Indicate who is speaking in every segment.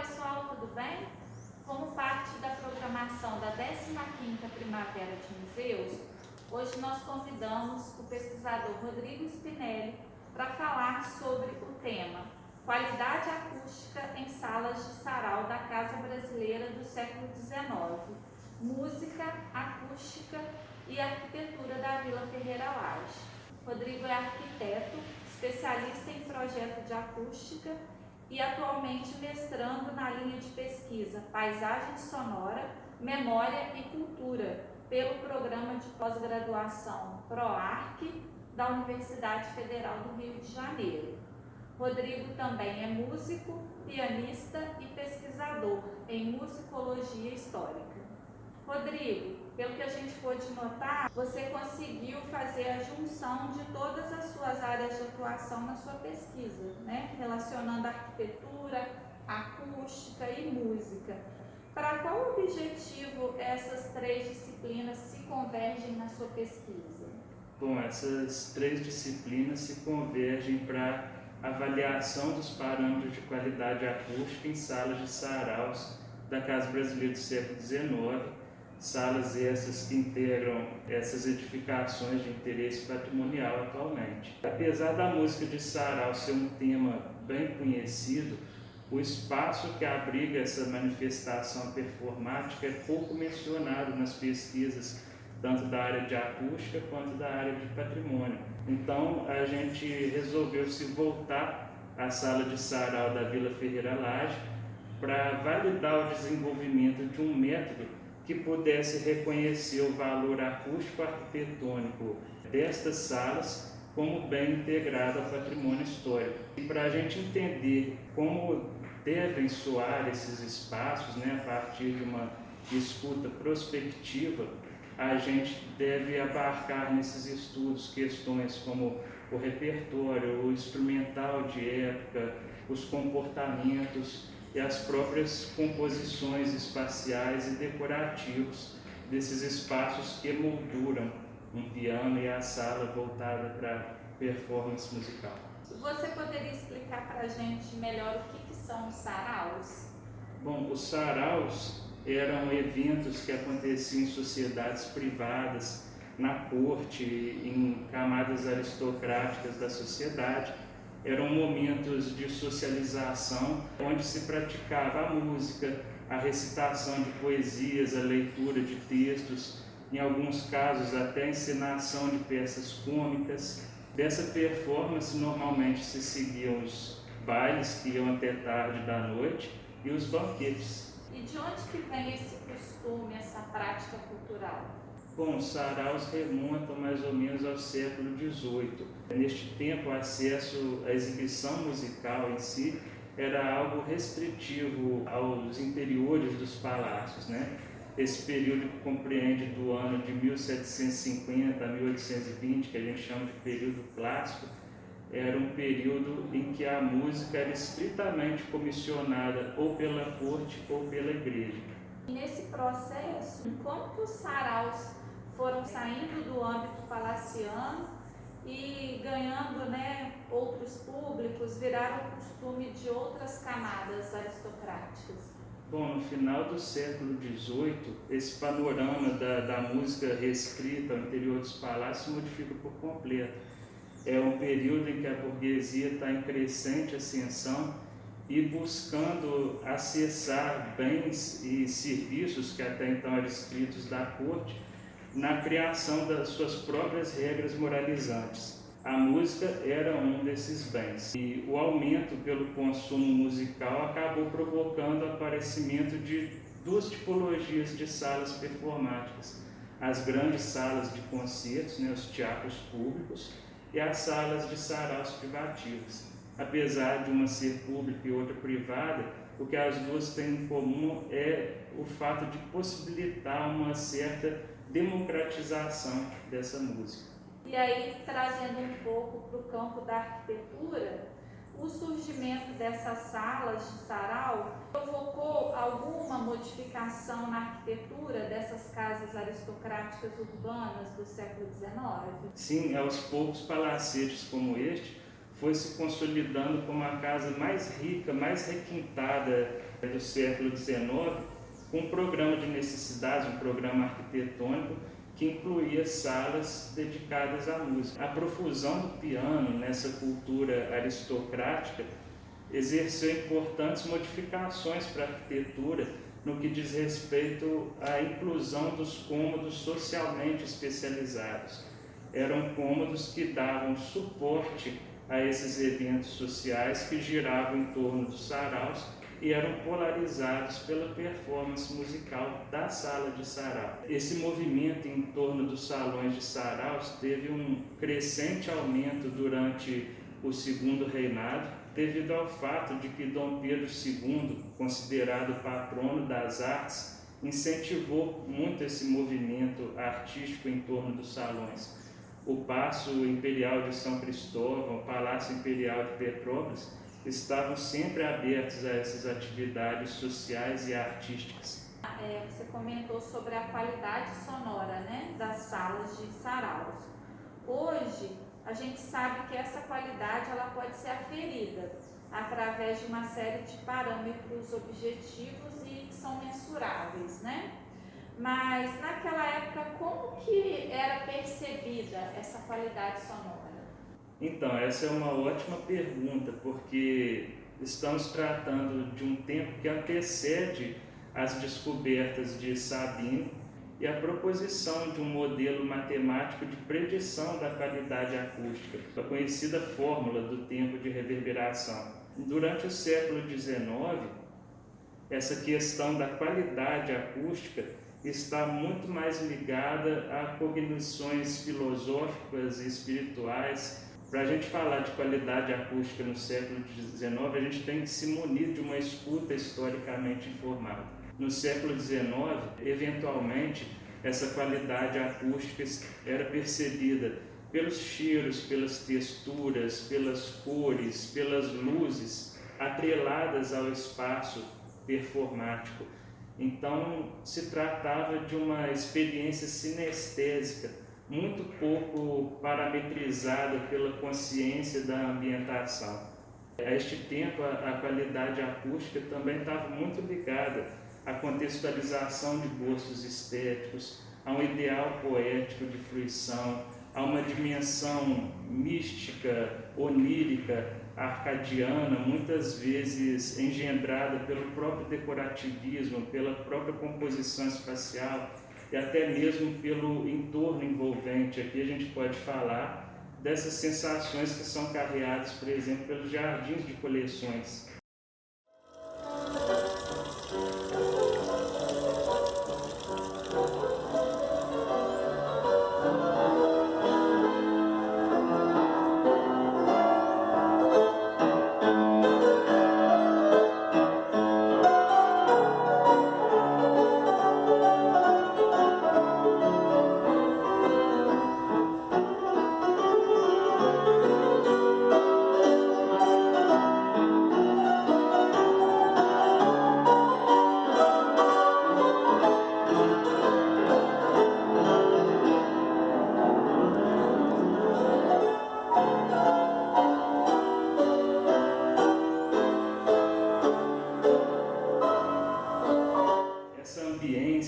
Speaker 1: pessoal, tudo bem? Como parte da programação da 15ª Primavera de Museus, hoje nós convidamos o pesquisador Rodrigo Spinelli para falar sobre o tema Qualidade Acústica em Salas de Sarau da Casa Brasileira do século XIX, Música, Acústica e Arquitetura da Vila Ferreira Lage. Rodrigo é arquiteto, especialista em projeto de acústica e atualmente mestrando na linha de pesquisa Paisagem Sonora, Memória e Cultura, pelo programa de pós-graduação PROARC da Universidade Federal do Rio de Janeiro. Rodrigo também é músico, pianista e pesquisador em musicologia histórica. Rodrigo, pelo que a gente pôde notar, você conseguiu fazer a junção de todas as suas áreas de atuação na sua pesquisa, né? Relacionando arquitetura, acústica e música. Para qual objetivo essas três disciplinas se convergem na sua pesquisa?
Speaker 2: Bom, essas três disciplinas se convergem para avaliação dos parâmetros de qualidade acústica em salas de saraus da Casa Brasileira do século XIX, salas essas que integram essas edificações de interesse patrimonial atualmente. Apesar da música de sarau ser um tema bem conhecido, o espaço que abriga essa manifestação performática é pouco mencionado nas pesquisas, tanto da área de acústica quanto da área de patrimônio. Então, a gente resolveu se voltar à sala de sarau da Vila Ferreira Lage para validar o desenvolvimento de um método que pudesse reconhecer o valor acústico-arquitetônico destas salas como bem integrado ao patrimônio histórico. E para a gente entender como devem soar esses espaços, né, a partir de uma escuta prospectiva, a gente deve abarcar nesses estudos questões como o repertório, o instrumental de época, os comportamentos e as próprias composições espaciais e decorativos desses espaços que emolduram um piano e a sala voltada para performance musical.
Speaker 1: Você poderia explicar para a gente melhor o que são os saraus?
Speaker 2: Bom, os saraus eram eventos que aconteciam em sociedades privadas, na corte, em camadas aristocráticas da sociedade. Eram momentos de socialização, onde se praticava a música, a recitação de poesias, a leitura de textos, em alguns casos até a encenação de peças cômicas. Dessa performance normalmente se seguiam os bailes que iam até tarde da noite e os banquetes.
Speaker 1: E de onde que vem esse costume, essa prática cultural?
Speaker 2: Bom, os saraus remontam mais ou menos ao século XVIII. Neste tempo, o acesso à exibição musical em si era algo restritivo aos interiores dos palácios, né? Esse período que compreende do ano de 1750 a 1820, que a gente chama de período clássico, era um período em que a música era estritamente comissionada ou pela corte ou pela igreja.
Speaker 1: E nesse processo, como que os saraus foram saindo do âmbito palaciano e ganhando, né, outros públicos, viraram costume de outras camadas aristocráticas?
Speaker 2: Bom, no final do século XVIII, esse panorama da música reescrita ao interior dos palácios se modifica por completo. É um período em que a burguesia está em crescente ascensão e buscando acessar bens e serviços que até então eram escritos da corte na criação das suas próprias regras moralizantes. A música era um desses bens e o aumento pelo consumo musical acabou provocando o aparecimento de duas tipologias de salas performáticas: as grandes salas de concertos, né, os teatros públicos, e as salas de saraus privativas. Apesar de uma ser pública e outra privada, o que as duas têm em comum é o fato de possibilitar uma certa democratização dessa música.
Speaker 1: E aí, trazendo um pouco para o campo da arquitetura, o surgimento dessas salas de sarau provocou alguma modificação na arquitetura dessas casas aristocráticas urbanas do século XIX?
Speaker 2: Sim, aos poucos palacetes como este foi se consolidando como a casa mais rica, mais requintada do século XIX, com um programa de necessidades, um programa arquitetônico que incluía salas dedicadas à música. A profusão do piano nessa cultura aristocrática exerceu importantes modificações para a arquitetura no que diz respeito à inclusão dos cômodos socialmente especializados. Eram cômodos que davam suporte a esses eventos sociais que giravam em torno dos saraus e eram polarizados pela performance musical da sala de sarau. Esse movimento em torno dos salões de saraus teve um crescente aumento durante o Segundo Reinado, devido ao fato de que Dom Pedro II, considerado patrono das artes, incentivou muito esse movimento artístico em torno dos salões. O Paço Imperial de São Cristóvão, o Palácio Imperial de Petrópolis, estavam sempre abertos a essas atividades sociais e artísticas.
Speaker 1: Você comentou sobre a qualidade sonora, né, das salas de saraus. Hoje, a gente sabe que essa qualidade ela pode ser aferida através de uma série de parâmetros objetivos e que são mensuráveis, né? Mas naquela época, como que era percebida essa qualidade sonora?
Speaker 2: Então, essa é uma ótima pergunta, porque estamos tratando de um tempo que antecede as descobertas de Sabino e a proposição de um modelo matemático de predição da qualidade acústica, a conhecida fórmula do tempo de reverberação. Durante o século XIX, essa questão da qualidade acústica está muito mais ligada a cognições filosóficas e espirituais. Para a gente falar de qualidade acústica no século XIX, a gente tem que se munir de uma escuta historicamente informada. No século XIX, eventualmente, essa qualidade acústica era percebida pelos cheiros, pelas texturas, pelas cores, pelas luzes atreladas ao espaço performático. Então, se tratava de uma experiência sinestésica, muito pouco parametrizada pela consciência da ambientação. A este tempo, a qualidade acústica também estava muito ligada à contextualização de gostos estéticos, a um ideal poético de fruição, a uma dimensão mística, onírica, arcadiana, muitas vezes engendrada pelo próprio decorativismo, pela própria composição espacial e até mesmo pelo entorno envolvente. Aqui a gente pode falar dessas sensações que são carreadas, por exemplo, pelos jardins de coleções.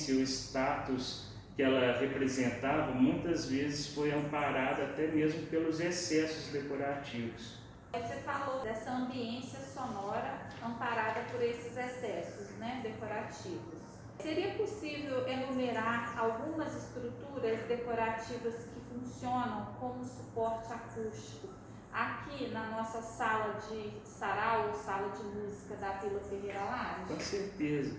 Speaker 2: O status que ela representava muitas vezes foi amparada até mesmo pelos excessos decorativos.
Speaker 1: Você falou dessa ambiência sonora amparada por esses excessos, né, decorativos. Seria possível enumerar algumas estruturas decorativas que funcionam como suporte acústico aqui na nossa sala de sarau, ou sala de música da Vila Ferreira Lage?
Speaker 2: Com certeza.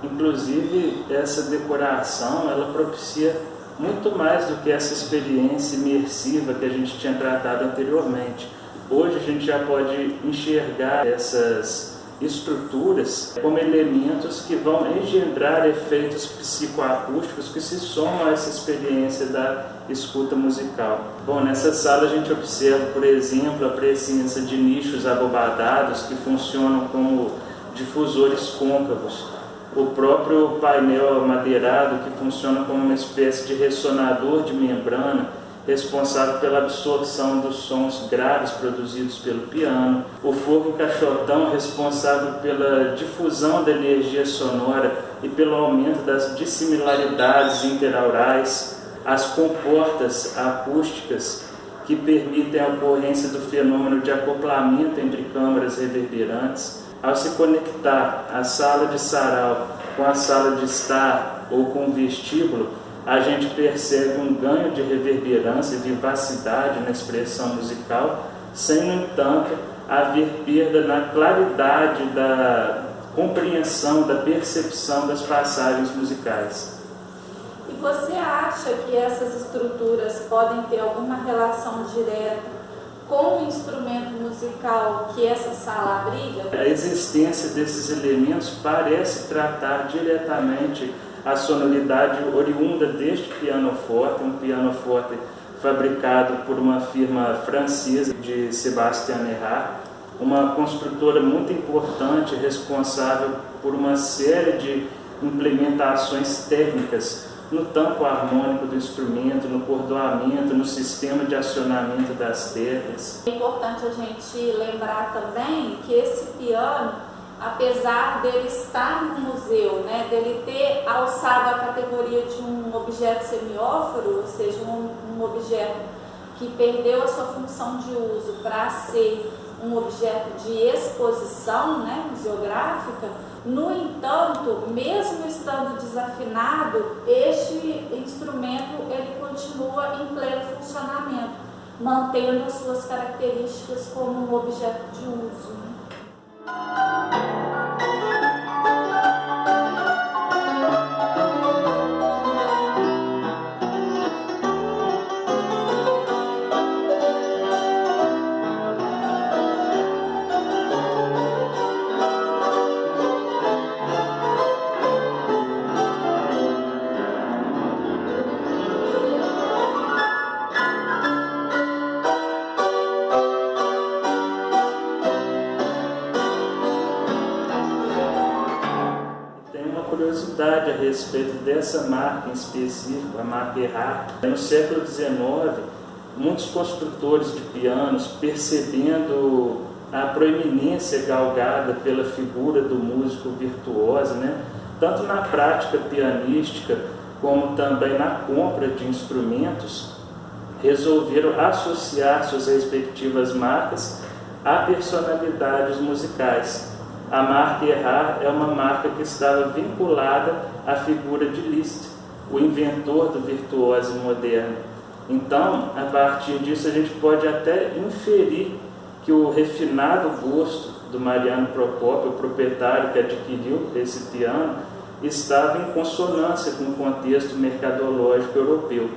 Speaker 2: Inclusive, essa decoração, ela propicia muito mais do que essa experiência imersiva que a gente tinha tratado anteriormente. Hoje a gente já pode enxergar essas estruturas como elementos que vão engendrar efeitos psicoacústicos que se somam a essa experiência da escuta musical. Bom, nessa sala a gente observa, por exemplo, a presença de nichos abobadados que funcionam como difusores côncavos, o próprio painel amadeirado que funciona como uma espécie de ressonador de membrana responsável pela absorção dos sons graves produzidos pelo piano, o forro encaixotão, responsável pela difusão da energia sonora e pelo aumento das dissimilaridades interaurais, as comportas acústicas, que permitem a ocorrência do fenômeno de acoplamento entre câmaras reverberantes. Ao se conectar a sala de sarau com a sala de estar ou com o vestíbulo, a gente percebe um ganho de reverberância e vivacidade na expressão musical, sem, no entanto, haver perda na claridade da compreensão, da percepção das passagens musicais.
Speaker 1: E você acha que essas estruturas podem ter alguma relação direta com o instrumento musical que essa sala abriga?
Speaker 2: A existência desses elementos parece tratar diretamente a sonoridade oriunda deste pianoforte, um pianoforte fabricado por uma firma francesa de Sébastien Erard, uma construtora muito importante, responsável por uma série de implementações técnicas no tampo harmônico do instrumento, no cordoamento, no sistema de acionamento das teclas.
Speaker 1: É importante a gente lembrar também que esse piano, apesar dele estar no museu, né, dele ter alçado a categoria de um objeto semióforo, ou seja, um objeto que perdeu a sua função de uso para ser um objeto de exposição, né, museográfica, no entanto, mesmo estando desafinado, este instrumento ele continua em pleno funcionamento, mantendo as suas características como um objeto de uso, né?
Speaker 2: Curiosidade a respeito dessa marca em específico, a marca Erard. No século XIX, muitos construtores de pianos, percebendo a proeminência galgada pela figura do músico virtuoso, né, tanto na prática pianística como também na compra de instrumentos, resolveram associar suas respectivas marcas a personalidades musicais. A marca Erard é uma marca que estava vinculada à figura de Liszt, o inventor do virtuoso moderno. Então, a partir disso, a gente pode até inferir que o refinado gosto do Mariano Procópio, o proprietário que adquiriu esse piano, estava em consonância com o contexto mercadológico europeu.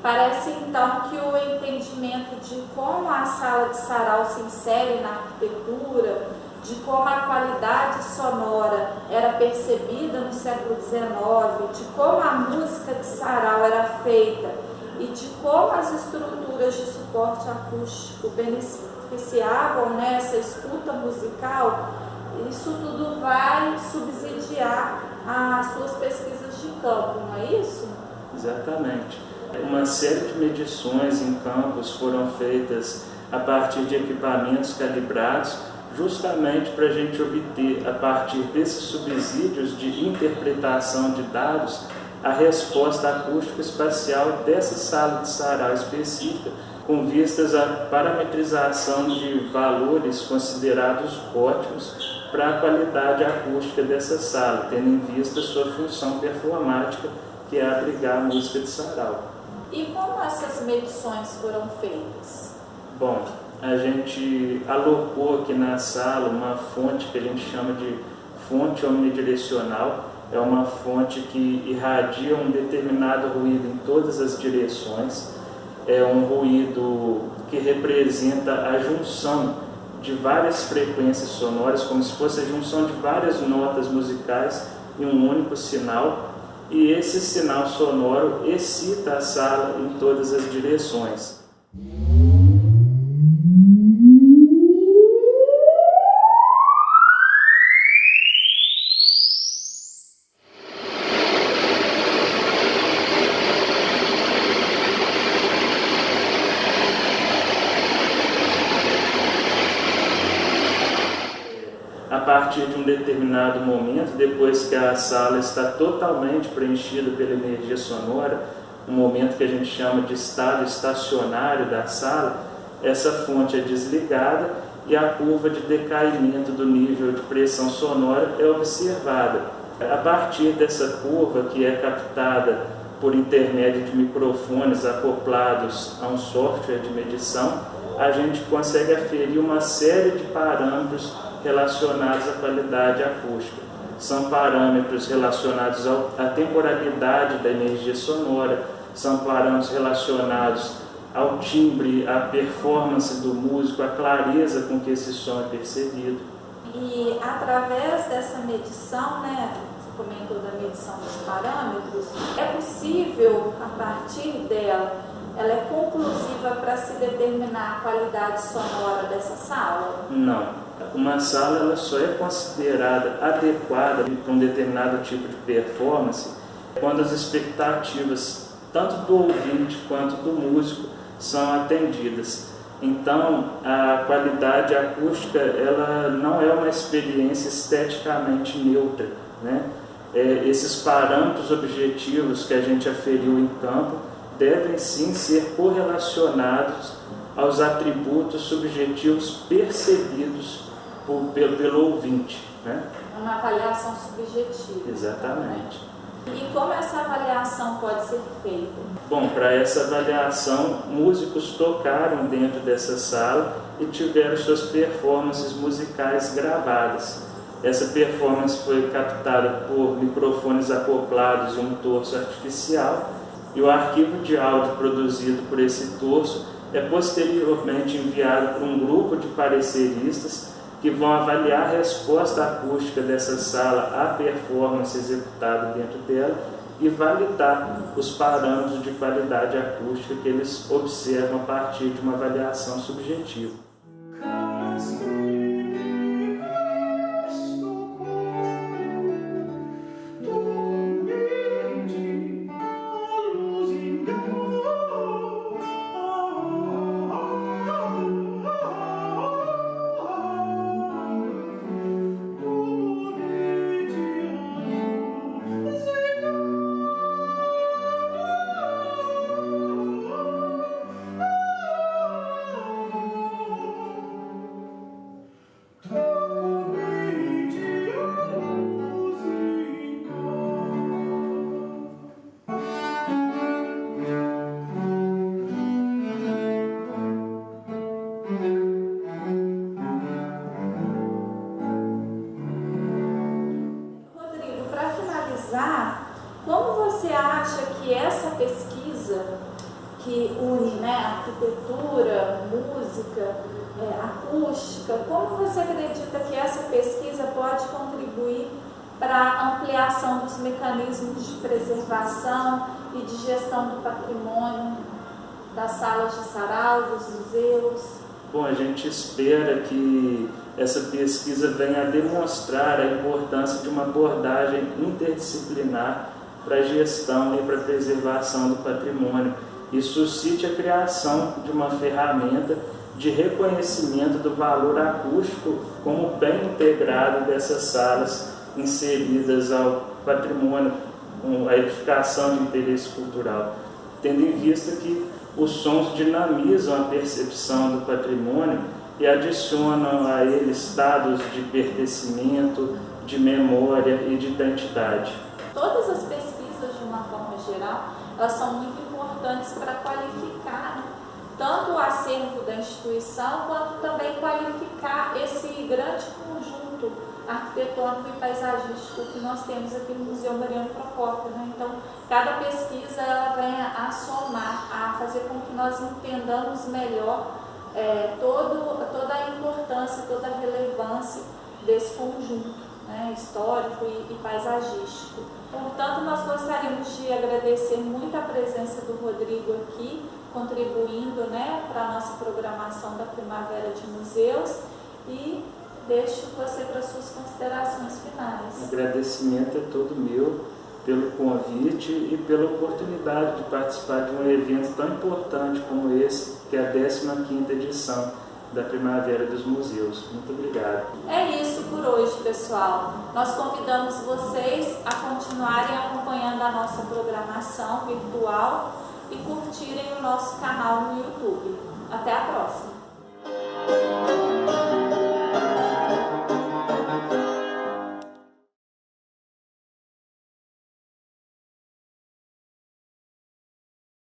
Speaker 1: Parece então que o entendimento de como a sala de sarau se insere na arquitetura, de como a qualidade sonora era percebida no século XIX, de como a música de sarau era feita e de como as estruturas de suporte acústico beneficiavam nessa escuta musical, isso tudo vai subsidiar as suas pesquisas de campo, não é isso?
Speaker 2: Exatamente. Uma série de medições em campos foram feitas a partir de equipamentos calibrados, justamente para a gente obter, a partir desses subsídios de interpretação de dados, a resposta acústico-espacial dessa sala de sarau específica, com vistas à parametrização de valores considerados ótimos para a qualidade acústica dessa sala, tendo em vista sua função performática, que é abrigar a música de sarau.
Speaker 1: E como essas medições foram feitas?
Speaker 2: Bom, a gente alocou aqui na sala uma fonte que a gente chama de fonte omnidirecional. É uma fonte que irradia um determinado ruído em todas as direções. É um ruído que representa a junção de várias frequências sonoras, como se fosse a junção de várias notas musicais em um único sinal. E esse sinal sonoro excita a sala em todas as direções. partir de um determinado momento, depois que a sala está totalmente preenchida pela energia sonora, um momento que a gente chama de estado estacionário da sala, essa fonte é desligada e a curva de decaimento do nível de pressão sonora é observada. A partir dessa curva, que é captada por intermédio de microfones acoplados a um software de medição, a gente consegue aferir uma série de parâmetros relacionados à qualidade acústica. São parâmetros relacionados à temporalidade da energia sonora, são parâmetros relacionados ao timbre, à performance do músico, à clareza com que esse som é percebido.
Speaker 1: E através dessa medição, né, você comentou da medição dos parâmetros, é possível, a partir dela, ela é conclusiva para se determinar a qualidade sonora dessa sala?
Speaker 2: Não. Uma sala ela só é considerada adequada para um determinado tipo de performance quando as expectativas, tanto do ouvinte quanto do músico, são atendidas. Então, a qualidade acústica ela não é uma experiência esteticamente neutra, né? Esses parâmetros objetivos que a gente aferiu em campo devem sim ser correlacionados aos atributos subjetivos percebidos pelo ouvinte, né?
Speaker 1: Uma avaliação subjetiva.
Speaker 2: Exatamente.
Speaker 1: E como essa avaliação pode ser feita?
Speaker 2: Bom, para essa avaliação, músicos tocaram dentro dessa sala e tiveram suas performances musicais gravadas. Essa performance foi captada por microfones acoplados e um torso artificial, e o arquivo de áudio produzido por esse torso é posteriormente enviado para um grupo de pareceristas que vão avaliar a resposta acústica dessa sala à performance executada dentro dela e validar os parâmetros de qualidade acústica que eles observam a partir de uma avaliação subjetiva.
Speaker 1: Como você acha que essa pesquisa, que une, né, arquitetura, música, acústica, como você acredita que essa pesquisa pode contribuir para a ampliação dos mecanismos de preservação e de gestão do patrimônio das salas de sarau, dos museus?
Speaker 2: Bom, a gente espera que essa pesquisa venha a demonstrar a importância de uma abordagem interdisciplinar para a gestão e para a preservação do patrimônio e suscite a criação de uma ferramenta de reconhecimento do valor acústico como bem integrado dessas salas inseridas ao patrimônio, com a edificação de interesse cultural, tendo em vista que os sons dinamizam a percepção do patrimônio e adicionam a ele estados de pertencimento, de memória e de identidade.
Speaker 1: Todas as pesquisas, de uma forma geral, elas são muito importantes para qualificar tanto o acervo da instituição, quanto também qualificar esse grande conjunto arquitetônico e paisagístico que nós temos aqui no Museu Mariano Procópio, né? Então, cada pesquisa ela vem a somar, a fazer com que nós entendamos melhor toda a importância, toda a relevância desse conjunto, né, histórico e paisagístico. Portanto, nós gostaríamos de agradecer muito a presença do Rodrigo aqui, contribuindo, né, para a nossa programação da Primavera de Museus, e deixo você para suas considerações finais.
Speaker 2: O agradecimento é todo meu pelo convite e pela oportunidade de participar de um evento tão importante como esse, que é a 15ª edição da Primavera dos Museus. Muito obrigado.
Speaker 1: É isso por hoje. hoje, pessoal. Nós convidamos vocês a continuarem acompanhando a nossa programação virtual e curtirem o nosso canal no YouTube. Até a próxima!